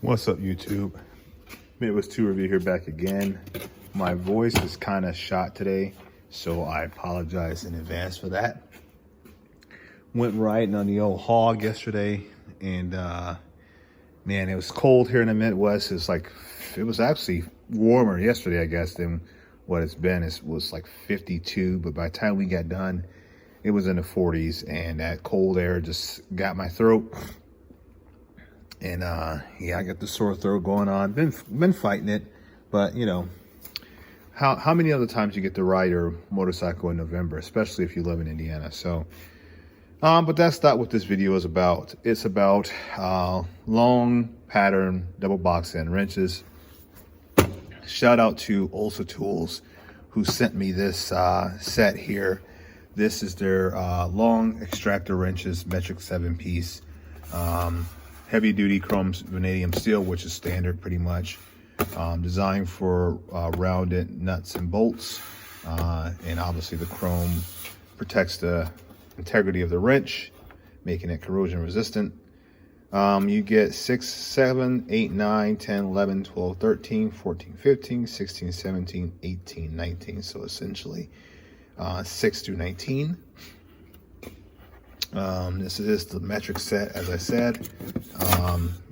What's up, YouTube? Midwest 2 review here, back again. My voice is kind of shot today, so I apologize in advance for that. Went riding on the old hog yesterday, and man, it was cold here in the Midwest. It was actually warmer yesterday, I guess, than what it's been. It was like 52, but by the time we got done, it was in the 40s, and that cold air just got my throat. And yeah, I got the sore throat going on. Been fighting it, but you know, how many other times you get to ride your motorcycle in November, especially if you live in Indiana. So, but that's not what this video is about. It's about long pattern double box end wrenches. Shout out to Ulsa Tools, who sent me this set here. This is their long extractor wrenches, metric 7-piece. Heavy duty chrome vanadium steel, which is standard pretty much. Designed for rounded nuts and bolts. And obviously the chrome protects the integrity of the wrench, making it corrosion resistant. You get 6, 7, 8, 9, 10, 11, 12, 13, 14, 15, 16, 17, 18, 19. So essentially 6 through 19. This is the metric set, as I said,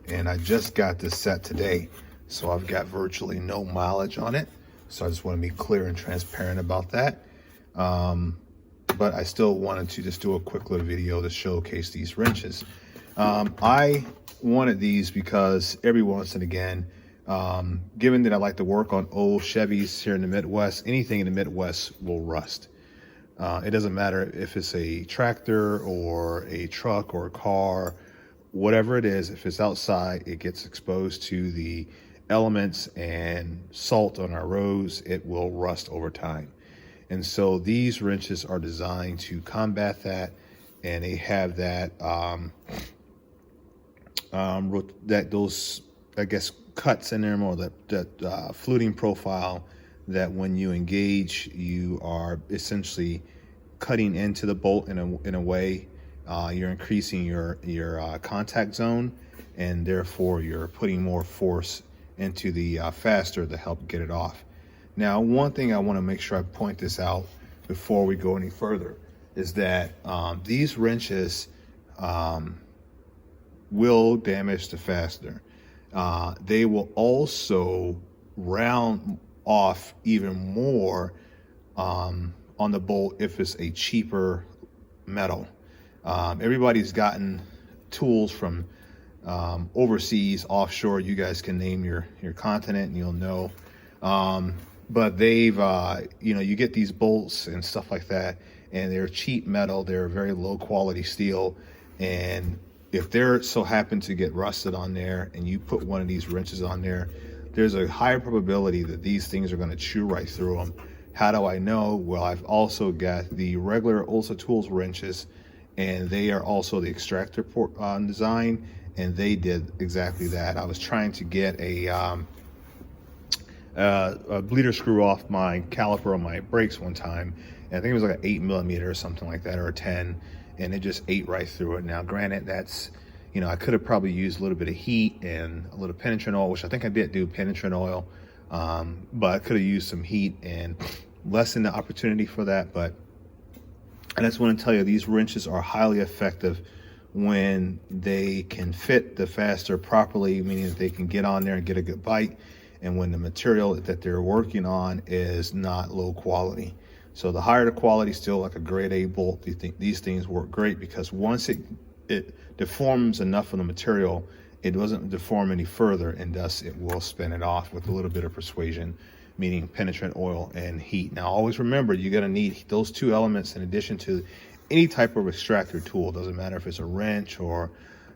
and I just got this set today, so I've got virtually no mileage on it. So I just want to be clear and transparent about that. But I still wanted to just do a quick little video to showcase these wrenches. I wanted these because every once and again, given that I like to work on old Chevys here in the Midwest, anything in the Midwest will rust. It doesn't matter if it's a tractor or a truck or a car, whatever it is, if it's outside, it gets exposed to the elements and salt on our roads, it will rust over time. And so these wrenches are designed to combat that, and they have that, those, I guess, cuts in them, or that fluting profile, that when you engage, you are essentially cutting into the bolt in a way. You're increasing your contact zone, and therefore you're putting more force into the fastener to help get it off. Now, one thing I want to make sure I point this out before we go any further is that these wrenches will damage the fastener. They will also round off even more on the bolt if it's a cheaper metal. Everybody's gotten tools from overseas, offshore. You guys can name your continent and you'll know. But they've, you know, you get these bolts and stuff like that, and they're cheap metal. They're very low quality steel. And if they're so happen to get rusted on there and you put one of these wrenches on there, there's a higher probability that these things are going to chew right through them. How do I know? Well, I've also got the regular Ulsa Tools wrenches, and they are also the extractor design, and they did exactly that. I was trying to get a bleeder screw off my caliper on my brakes one time, and I think it was like an 8mm or something like that, or a 10, and it just ate right through it. Now, granted, that's, you know, I could have probably used a little bit of heat and a little penetrant oil, which I think I did do penetrant oil, but I could have used some heat and lessen the opportunity for that. But I just want to tell you, these wrenches are highly effective when they can fit the fastener properly, meaning that they can get on there and get a good bite, and when the material that they're working on is not low quality. So the higher the quality, still like a grade A bolt, these things work great, because once it deforms enough of the material, it doesn't deform any further, and thus it will spin it off with a little bit of persuasion, meaning penetrant oil and heat. Now, always remember, you're going to need those two elements in addition to any type of extractor tool. Doesn't matter if it's a wrench or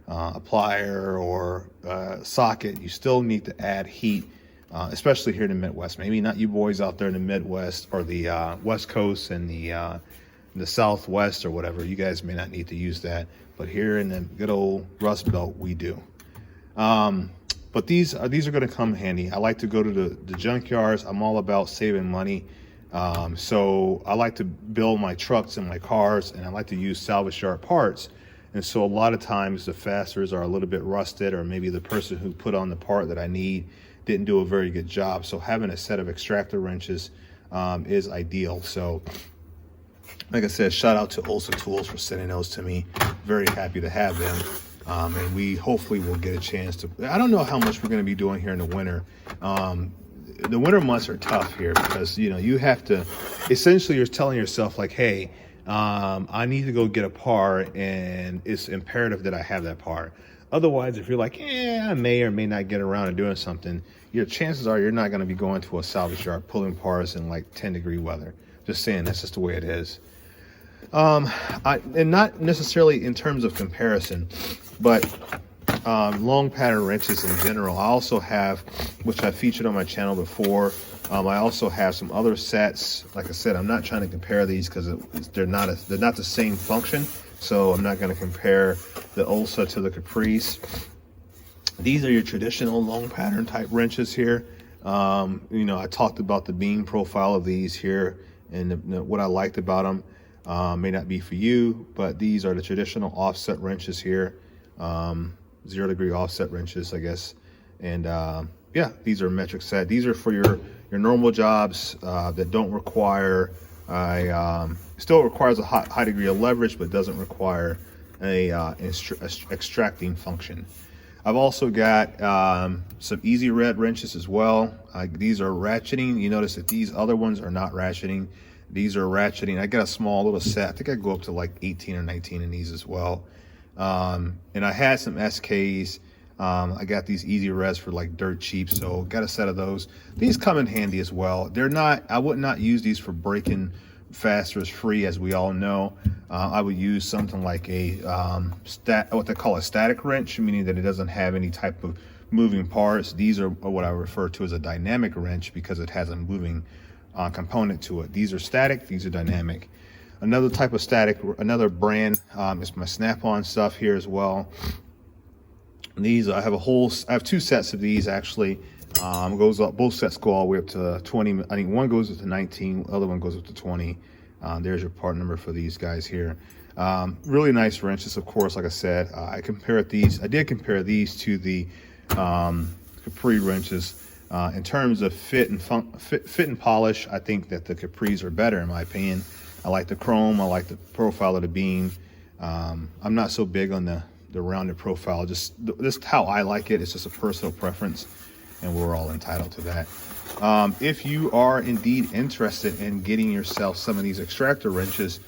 a plier or a socket, you still need to add heat, especially here in the Midwest. Maybe not you boys out there in the Midwest or the West Coast and the Southwest or whatever. You guys may not need to use that, but here in the good old Rust Belt, we do. But these are going to come handy. I like to go to the junkyards. I'm all about saving money. So I like to build my trucks and my cars, and I like to use salvage yard parts. And so a lot of times the fasteners are a little bit rusted, or maybe the person who put on the part that I need didn't do a very good job. So having a set of extractor wrenches is ideal. So like I said, shout out to Ulsa Tools for sending those to me. Very happy to have them. And we hopefully will get a chance to, I don't know how much we're going to be doing here in the winter. The winter months are tough here because, you know, you have to, essentially you're telling yourself like, hey, I need to go get a part, and it's imperative that I have that part. Otherwise, if you're like, I may or may not get around to doing something, your chances are you're not going to be going to a salvage yard pulling parts in like 10-degree weather. Just saying, that's just the way it is. And not necessarily in terms of comparison, but long pattern wrenches in general. I also have, which I featured on my channel before, I also have some other sets. Like I said, I'm not trying to compare these because they're not the same function, so I'm not going to compare the Ulsa to the Caprice. These are your traditional long pattern type wrenches here. You know, I talked about the beam profile of these here and what I liked about them. May not be for you, but these are the traditional offset wrenches here. 0-degree offset wrenches, I guess. And yeah, these are metric set. These are for your normal jobs that don't require still requires a high degree of leverage, but doesn't require a extracting function. I've also got some easy red wrenches as well. These are ratcheting. You notice that these other ones are not ratcheting. These are ratcheting. I got a small little set. I think I go up to like 18 or 19 in these as well. And I had some SKs. I got these easy reds for like dirt cheap, so got a set of those. These come in handy as well. They're not, I would not use these for breaking fasteners free, as we all know. I would use something like a what they call a static wrench, meaning that it doesn't have any type of moving parts. These are what I refer to as a dynamic wrench because it has a moving component to it. These are static, these are dynamic. Another type of static, another brand is my Snap-on stuff here as well. These I have two sets of these actually. Goes up, both sets go all the way up to 20. I think one goes up to 19, the other one goes up to 20. There's your part number for these guys here. Really nice wrenches, of course. Like I said, I did compare these to the Capri wrenches. In terms of fit and polish, I think that the Capris are better in my opinion. I like the chrome, I like the profile of the beam. I'm not so big on the rounded profile, just how I like it. It's just a personal preference, and we're all entitled to that. If you are indeed interested in getting yourself some of these extractor wrenches,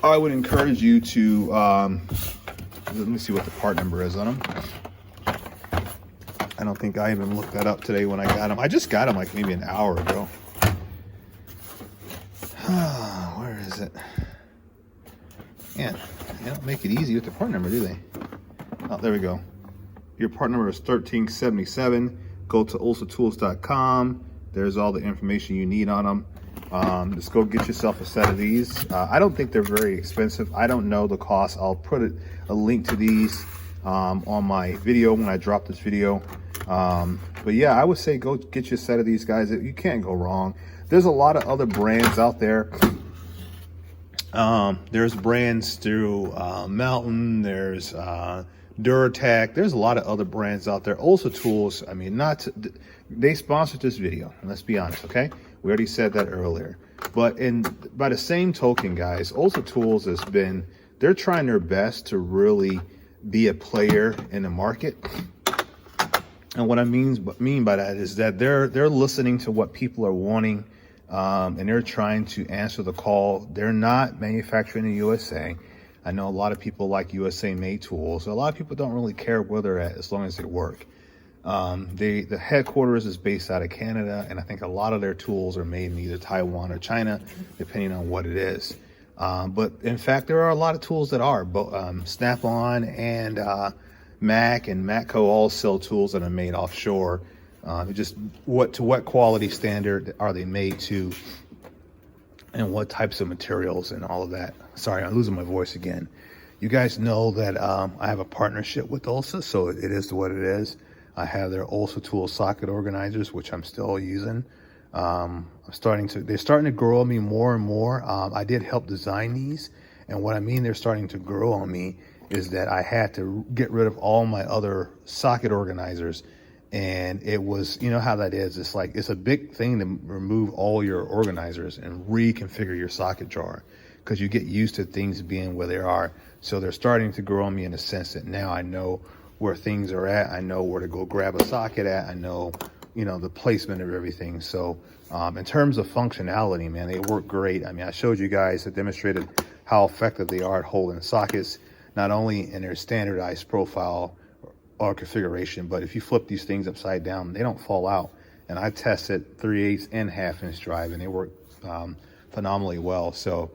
I would encourage you to, let me see what the part number is on them. I don't think I even looked that up today when I got them. I just got them like maybe an hour ago. Where is it? Man, they don't make it easy with the part number, do they? Oh, there we go. Your part number is 1377. Go to ulsatools.com. There's all the information you need on them. Just go get yourself a set of these. I don't think they're very expensive. I don't know the cost. I'll put a link to these on my video when I drop this video. But yeah, I would say go get you a set of these guys. You can't go wrong. There's a lot of other brands out there. There's brands through Mountain, there's Duratec, there's a lot of other brands out there. Ulsa Tools, I mean, they sponsored this video, let's be honest, okay? We already said that earlier. But by the same token, guys, Ulsa Tools they're trying their best to really be a player in the market. And what I mean by that is that they're listening to what people are wanting. And they're trying to answer the call. They're not manufacturing in the USA. I know a lot of people like USA made tools. A lot of people don't really care where they're at as long as they work. The headquarters is based out of Canada, and I think a lot of their tools are made in either Taiwan or China, depending on what it is. But in fact, there are a lot of tools that are. Snap-on and Mac and Matco all sell tools that are made offshore. Just what quality standard are they made to, and what types of materials and all of that. Sorry, I'm losing my voice again. You guys know that I have a partnership with Ulsa, so it is what it is. I have their Ulsa tool socket organizers, which I'm still using. They're starting to grow on me more and more. I did help design these, And what I mean they're starting to grow on me is that I had to get rid of all my other socket organizers. And it was, you know how that is. It's like, it's a big thing to remove all your organizers and reconfigure your socket drawer, because you get used to things being where they are. So they're starting to grow on me in the sense that now I know where things are at. I know where to go grab a socket at. I know, you know, the placement of everything. So in terms of functionality, man, they work great. I mean, I showed you guys, I demonstrated how effective they are at holding sockets, not only in their standardized profile or configuration, but if you flip these things upside down, they don't fall out. And I tested 3/8 and 1/2 inch drive, and they work phenomenally well. So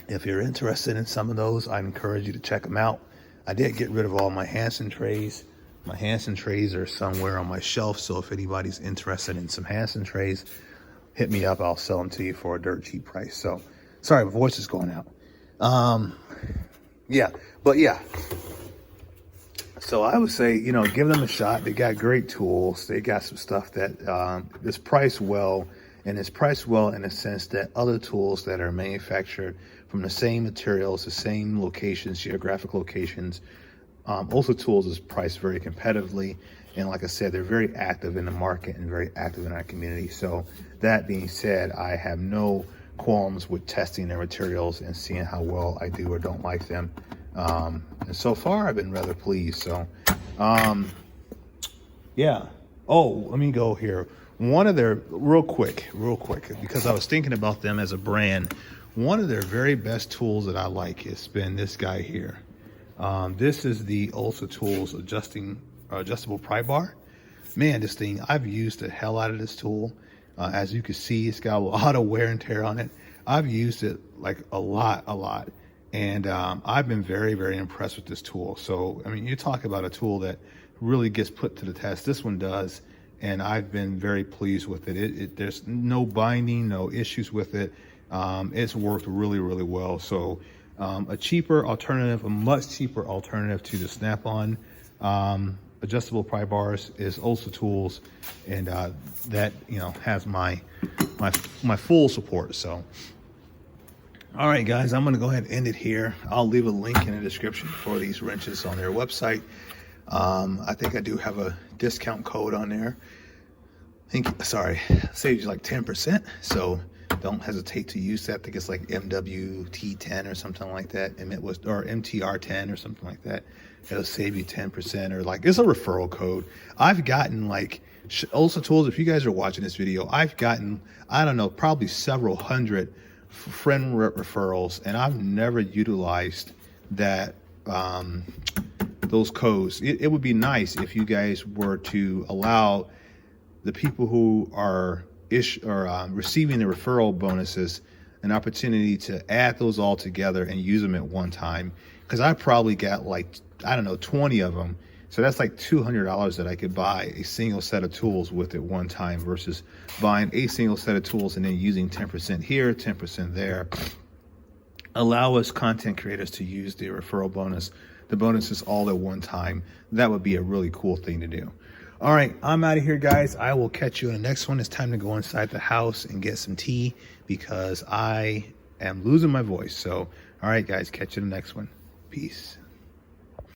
if you're interested in some of those, I encourage you to check them out. I did get rid of all my Hansen trays. My Hansen trays are somewhere on my shelf, so if anybody's interested in some Hansen trays, hit me up. I'll sell them to you for a dirt cheap price. So sorry, my voice is going out. Yeah, so I would say, you know, give them a shot. They got great tools. They got some stuff that is priced well, and it's priced well in the sense that other tools that are manufactured from the same materials, the same locations, geographic locations, also tools is priced very competitively. And like I said, they're very active in the market and very active in our community. So that being said, I have no qualms with testing their materials and seeing how well I do or don't like them. And so far I've been rather pleased. So yeah. Oh, let me go here. One of their, real quick, because I was thinking about them as a brand, one of their very best tools that I like has been this guy here. This is the Ulsa Tools adjustable pry bar. Man, this thing, I've used the hell out of this tool. As you can see, it's got a lot of wear and tear on it. I've used it like a lot. And I've been very, very impressed with this tool. So, I mean, you talk about a tool that really gets put to the test. This one does. And I've been very pleased with it. There's no binding, no issues with it. It's worked really, really well. So a cheaper alternative, a much cheaper alternative to the Snap-on adjustable pry bars is Ulsa Tools, and that, you know, has my full support. So all right, guys, I'm going to go ahead and end it here. I'll leave a link in the description for these wrenches on their website. I think I do have a discount code on there. Saves you like 10%. So don't hesitate to use that. I think it's like MWT10 or something like that. And it was, or MTR10 or something like that. It'll save you 10%, or like, it's a referral code. I've gotten like Ulsa Tools. If you guys are watching this video, I've gotten, I don't know, probably several hundred friend referrals, and I've never utilized that those codes. It would be nice if you guys were to allow the people who are receiving the referral bonuses an opportunity to add those all together and use them at one time, because I probably got like, I don't know, 20 of them. So that's like $200 that I could buy a single set of tools with at one time, versus buying a single set of tools and then using 10% here, 10% there. Allow us content creators to use the referral bonus, the bonuses all at one time. That would be a really cool thing to do. All right, I'm out of here, guys. I will catch you in the next one. It's time to go inside the house and get some tea, because I am losing my voice. So, all right, guys, catch you in the next one. Peace.